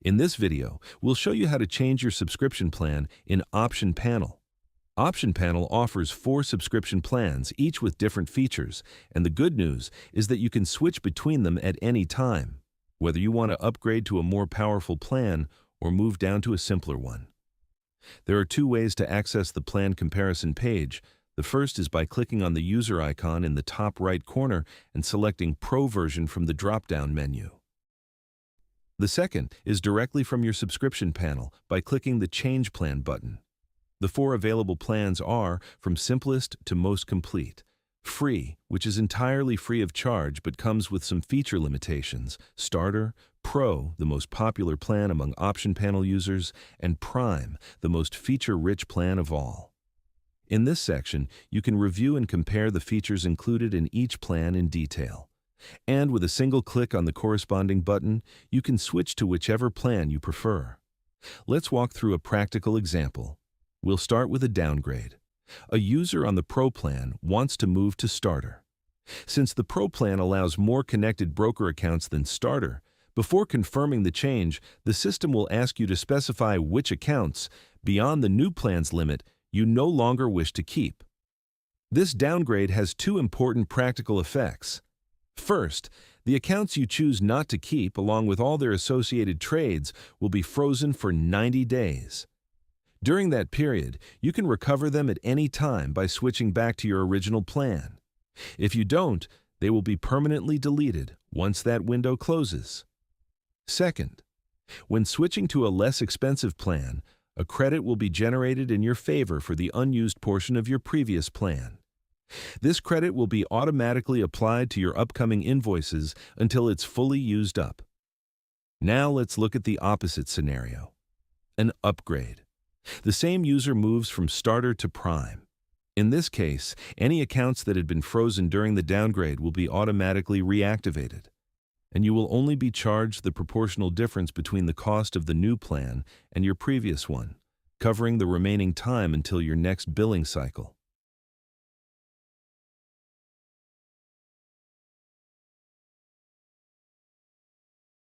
In this video, we'll show you how to change your subscription plan in Option Panel. Option Panel offers 4 subscription plans, each with different features, and the good news is that you can switch between them at any time, whether you want to upgrade to a more powerful plan or move down to a simpler one. There are 2 ways to access the plan comparison page. The first is by clicking on the user icon in the top right corner and selecting Pro version from the drop-down menu. The second is directly from your subscription panel by clicking the Change Plan button. The 4 available plans are, from simplest to most complete: Free, which is entirely free of charge but comes with some feature limitations; Starter; Pro, the most popular plan among Option Panel users; and Prime, the most feature-rich plan of all. In this section, you can review and compare the features included in each plan in detail. And with a single click on the corresponding button, you can switch to whichever plan you prefer. Let's walk through a practical example. We'll start with a downgrade. A user on the Pro plan wants to move to Starter. Since the Pro plan allows more connected broker accounts than Starter, before confirming the change, the system will ask you to specify which accounts, beyond the new plan's limit, you no longer wish to keep. This downgrade has 2 important practical effects. First, the accounts you choose not to keep, along with all their associated trades, will be frozen for 90 days. During that period, you can recover them at any time by switching back to your original plan. If you don't, they will be permanently deleted once that window closes. Second, when switching to a less expensive plan, a credit will be generated in your favor for the unused portion of your previous plan. This credit will be automatically applied to your upcoming invoices until it's fully used up. Now let's look at the opposite scenario: an upgrade. The same user moves from Starter to Prime. In this case, any accounts that had been frozen during the downgrade will be automatically reactivated, and you will only be charged the proportional difference between the cost of the new plan and your previous one, covering the remaining time until your next billing cycle.